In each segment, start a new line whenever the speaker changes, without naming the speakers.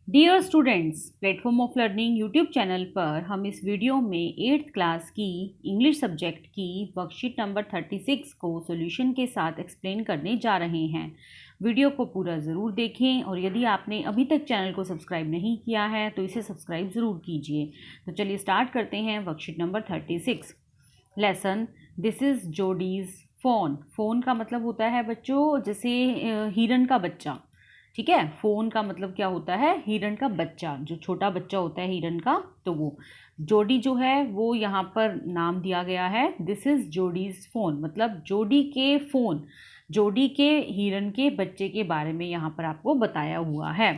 Dear students, platform of learning YouTube channel पर हम इस वीडियो में 8th क्लास की इंग्लिश सब्जेक्ट की वर्कशीट नंबर 36 को सॉल्यूशन के साथ एक्सप्लेन करने जा रहे हैं। वीडियो को पूरा ज़रूर देखें और यदि आपने अभी तक चैनल को सब्सक्राइब नहीं किया है तो इसे सब्सक्राइब ज़रूर कीजिए। तो चलिए स्टार्ट करते हैं worksheet number 36। Lesson this is Jody's phone. Phone का मतलब होता है बच्चों जैसे हिरन का बच्चा। ठीक है, फोन का मतलब क्या होता है? हिरन का बच्चा, जो छोटा बच्चा होता है हिरन का, तो वो जोडी जो है वो यहाँ पर नाम दिया गया है। दिस इज जोडीज फोन, मतलब जोडी के फोन, जोडी के हिरन के बच्चे के बारे में यहाँ पर आपको बताया हुआ है।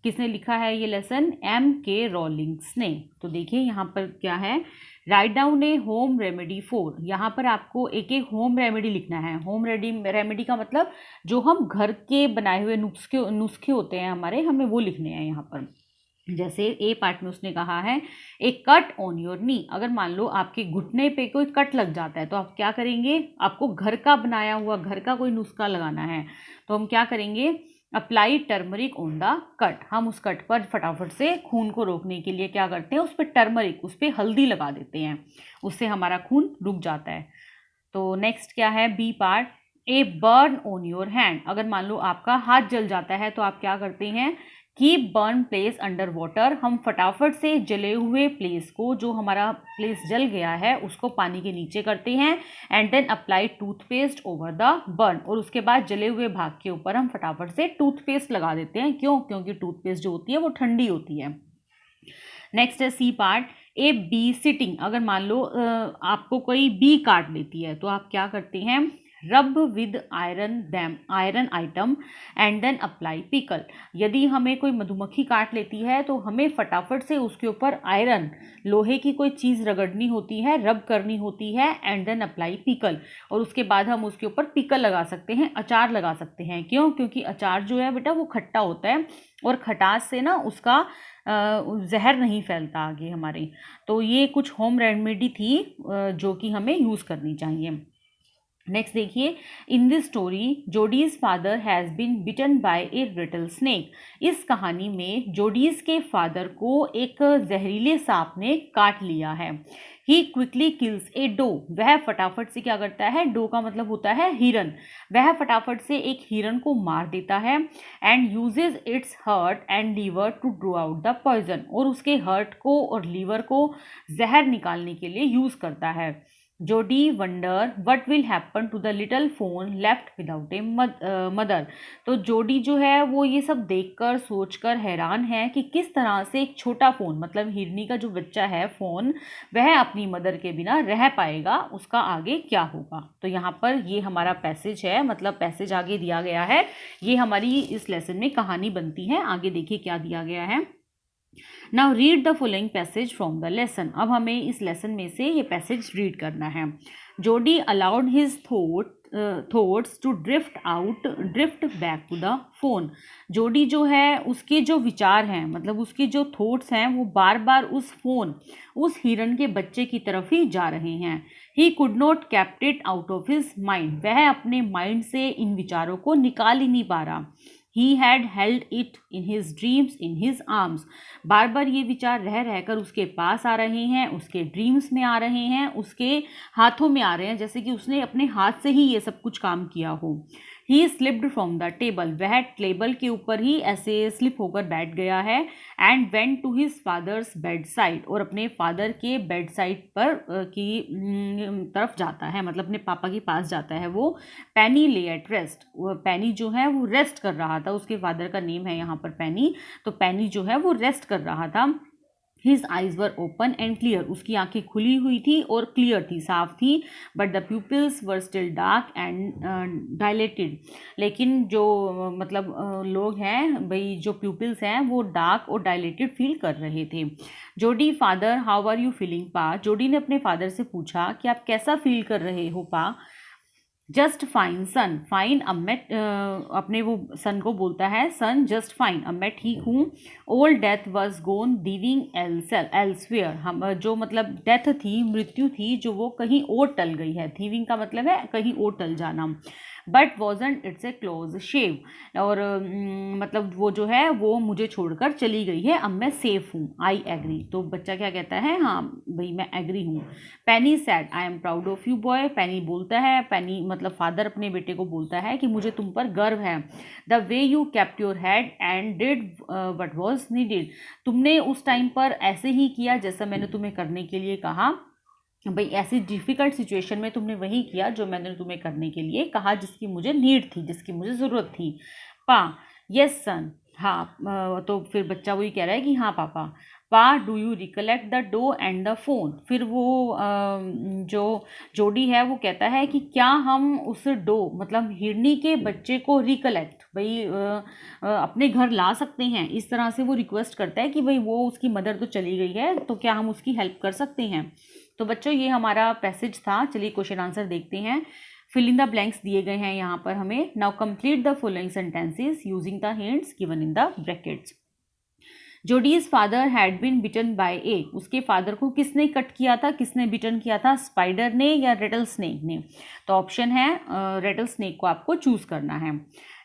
किसने लिखा है ये लेसन? एम के रॉलिंग्स ने। तो देखिए यहाँ पर क्या है, write down A home remedy for. यहाँ पर आपको एक एक होम रेमेडी लिखना है। होम रेमेडी का मतलब जो हम घर के बनाए हुए नुस्खे होते हैं हमारे, हमें वो लिखने हैं यहाँ पर। जैसे ए पार्ट में उसने कहा है ए कट ऑन योर नी। अगर मान लो आपके घुटने पे कोई कट लग जाता है तो आप क्या करेंगे? आपको घर का बनाया हुआ, घर का कोई नुस्खा लगाना है तो हम क्या करेंगे? Apply turmeric on the cut. हम उस कट पर फटाफट से खून को रोकने के लिए क्या करते हैं? उस पर टर्मरिक, उस पर हल्दी लगा देते हैं, उससे हमारा खून रुक जाता है। तो नेक्स्ट क्या है? B part, A burn on your hand. अगर मान लो आपका हाथ जल जाता है तो आप क्या करते हैं? Keep burn place under water. हम फटाफट से जले हुए प्लेस को, जो हमारा प्लेस जल गया है, उसको पानी के नीचे करते हैं and then apply toothpaste over the burn. और उसके बाद जले हुए भाग के ऊपर हम फटाफट से टूथपेस्ट लगा देते हैं। क्यों? क्योंकि टूथपेस्ट जो होती है वो ठंडी होती है। नेक्स्ट है C part, A bee sitting. अगर मान लो आपको कोई बी काट लेती है तो आप क्या करते हैं? Rub with iron item and then apply pickle. यदि हमें कोई मधुमक्खी काट लेती है तो हमें फटाफट से उसके ऊपर आयरन, लोहे की कोई चीज़ रगड़नी होती है, रब करनी होती है एंड देन अप्लाई पिकल। और उसके बाद हम उसके ऊपर पिकल लगा सकते हैं, अचार लगा सकते हैं। क्यों? क्योंकि अचार जो है बेटा वो खट्टा होता है और खटास से ना उसका जहर नहीं फैलता आगे हमारे। तो ये कुछ होम रेमेडी थी जो कि हमें यूज़ करनी चाहिए। नेक्स्ट देखिए, in this story Jody's father has been bitten by a rattle snake. इस कहानी में जोडीज के फादर को एक जहरीले सांप ने काट लिया है। ही क्विकली किल्स ए डो। वह फटाफट से क्या करता है? डो का मतलब होता है हिरन। वह फटाफट से एक हिरन को मार देता है and uses its heart and liver to draw out the poison. और उसके हर्ट को और लीवर को जहर निकालने के लिए यूज करता है। Jody wonder what will happen to the little fawn left without a mother. तो जोडी जो है वो ये सब देखकर सोचकर हैरान है कि किस तरह से एक छोटा फ़ोन, मतलब हिरनी का जो बच्चा है फ़ोन, वह अपनी मदर के बिना रह पाएगा, उसका आगे क्या होगा। तो यहाँ पर ये हमारा पैसेज है, मतलब पैसेज आगे दिया गया है। ये हमारी इस लेसन में कहानी बनती है। आगे देखिए क्या दिया गया है। Now read the following passage from the lesson. अब हमें इस लेसन में से ये पैसेज रीड करना है। Jody allowed his thoughts to drift back to the fawn. Jody जो है उसके जो विचार हैं, मतलब उसके जो थॉट्स हैं, वो बार बार उस फोन, उस हिरन के बच्चे की तरफ ही जा रहे हैं। He could not kept it out of his mind. वह अपने माइंड से इन विचारों को निकाल ही नहीं पा रहा। He had held it in his dreams, in his arms. बार बार ये विचार रह रहकर उसके पास आ रहे हैं, उसके ड्रीम्स में आ रहे हैं, उसके हाथों में आ रहे हैं, जैसे कि उसने अपने हाथ से ही ये सब कुछ काम किया हो। He slipped from the table. वह टेबल के ऊपर ही ऐसे स्लिप होकर बैठ गया है। And went to his father's bed side. और अपने फादर के बेड साइड पर की तरफ जाता है, मतलब अपने पापा के पास जाता है वो। पैनी ले एट रेस्ट। पैनी जो है वो रेस्ट कर रहा था, उसके फादर का नेम है यहाँ पर पैनी। तो पैनी जो है वो रेस्ट कर रहा था। His eyes were open and clear. उसकी आंखें खुली हुई थी और क्लियर थी, साफ थी। But the pupils were still dark and dilated. लेकिन जो मतलब लोग हैं भाई, जो प्यूपिल्स हैं वो डार्क और डायलेटेड फील कर रहे थे। Jody father how are you feeling pa. Jody ने अपने फादर से पूछा कि आप कैसा फील कर रहे हो पा। जस्ट फाइन सन। फाइन, अब मैं अपने वो सन को बोलता है, सन जस्ट फाइन, अब मैं ठीक हूँ। Old death was gone living elsewhere. हम जो मतलब डेथ थी, मृत्यु थी, जो वो कहीं और टल गई है। थीविंग का मतलब है कहीं और टल जाना। But wasn't it's a close shave. और मतलब वो जो है वो मुझे छोड़कर चली गई है, अब मैं सेफ हूँ। I agree. तो बच्चा क्या कहता है, हाँ भाई मैं एग्री हूँ। Penny said I am proud of you boy. Penny बोलता है, पेनी मतलब फादर अपने बेटे को बोलता है कि मुझे तुम पर गर्व है। The way you kept your head and did what was needed. तुमने उस टाइम पर ऐसे ही किया जैसा मैंने तुम्हें करने के लिए कहा। भाई ऐसी डिफ़िकल्ट सिचुएशन में तुमने वही किया जो मैंने तुम्हें करने के लिए कहा, जिसकी मुझे नीड थी, जिसकी मुझे ज़रूरत थी। पा यस सन। हाँ तो फिर बच्चा वही कह रहा है कि हाँ पापा। Pa do you recollect the doe and the fawn. फिर वो जो जोडी है वो कहता है कि क्या हम उस डो मतलब हिरनी के बच्चे को रिकलेक्ट भाई अपने घर ला सकते हैं। इस तरह से वो रिक्वेस्ट करता है कि भाई वो उसकी मदर तो चली गई है तो क्या हम उसकी हेल्प कर सकते हैं। तो बच्चों ये हमारा पैसेज था। चलिए क्वेश्चन आंसर देखते हैं। फिल इन द ब्लैंक्स दिए गए हैं यहाँ पर हमें। Now complete the following sentences using the hints given in the brackets. Jody's father had been bitten by a. उसके फादर को किसने कट किया था, किसने बिटन किया था, स्पाइडर ने या रेटल स्नेक ने। तो ऑप्शन है रेटल स्नेक को आपको चूज करना है।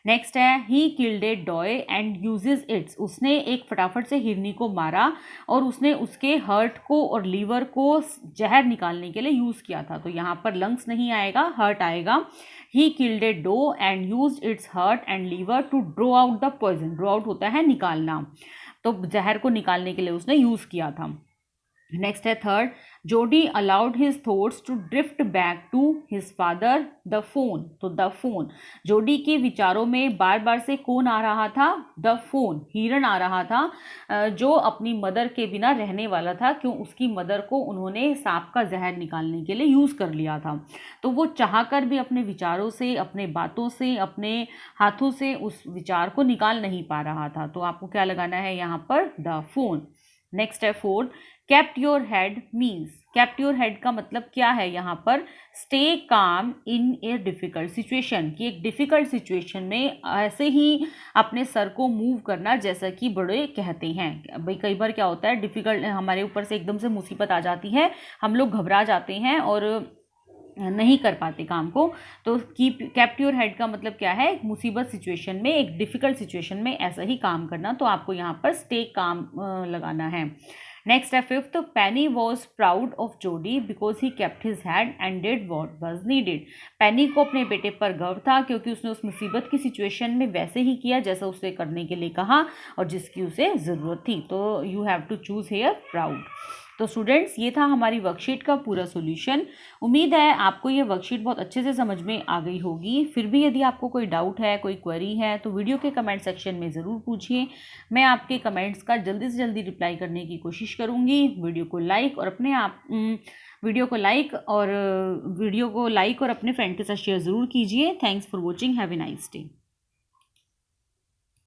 नेक्स्ट है ही killed A doe and uses it's. उसने एक फटाफट से हिरनी को मारा और उसने उसके हर्ट को और लीवर को जहर निकालने के लिए यूज़ किया था। तो यहाँ पर लंग्स नहीं आएगा, हर्ट आएगा। He killed a doe and use its heart and liver to draw out the poison. Draw out होता है निकालना, तो जहर को निकालने के लिए उसने यूज़ किया था। नेक्स्ट है third, Jody allowed his thoughts to drift back to his father the fawn. तो द फोन, जोडी के विचारों में बार बार से कौन आ रहा था, द फोन, हिरन आ रहा था जो अपनी मदर के बिना रहने वाला था। क्यों, उसकी मदर को उन्होंने सांप का जहर निकालने के लिए यूज़ कर लिया था। तो वो चाहकर भी अपने विचारों से, अपने बातों से, अपने हाथों से उस विचार को निकाल नहीं पा रहा था। तो आपको क्या लगाना है यहाँ पर, द फोन। नेक्स्ट है fourth, kept your head means. Kept your head का मतलब क्या है यहाँ पर, स्टे काम इन ए डिफ़िकल्ट सिचुएशन। कि एक डिफ़िकल्ट सिचुएशन में ऐसे ही अपने सर को मूव करना जैसा कि बड़े कहते हैं। भाई कई बार क्या होता है, डिफ़िकल्ट हमारे ऊपर से एकदम से मुसीबत आ जाती है, हम लोग घबरा जाते हैं और नहीं कर पाते काम को। तो केप्ट योर हेड का मतलब क्या है, एक मुसीबत सिचुएशन में, एक डिफ़िकल्ट सिचुएशन में ऐसा ही काम करना। तो आपको यहाँ पर स्टे काम लगाना है। नेक्स्ट है fifth, Penny was proud of Jody because he kept his head and did what was needed. Penny को अपने बेटे पर गर्व था क्योंकि उसने उस मुसीबत की सिचुएशन में वैसे ही किया जैसा उसे करने के लिए कहा और जिसकी उसे ज़रूरत थी। तो you have to choose hair proud. तो स्टूडेंट्स ये था हमारी वर्कशीट का पूरा सॉल्यूशन। उम्मीद है आपको ये वर्कशीट बहुत अच्छे से समझ में आ गई होगी। फिर भी यदि आपको कोई डाउट है, कोई क्वेरी है तो वीडियो के कमेंट सेक्शन में ज़रूर पूछिए। मैं आपके कमेंट्स का जल्दी से जल्दी रिप्लाई करने की कोशिश करूँगी। वीडियो को लाइक और अपने फ्रेंड के साथ शेयर ज़रूर कीजिए। Thanks for watching. Have a nice day.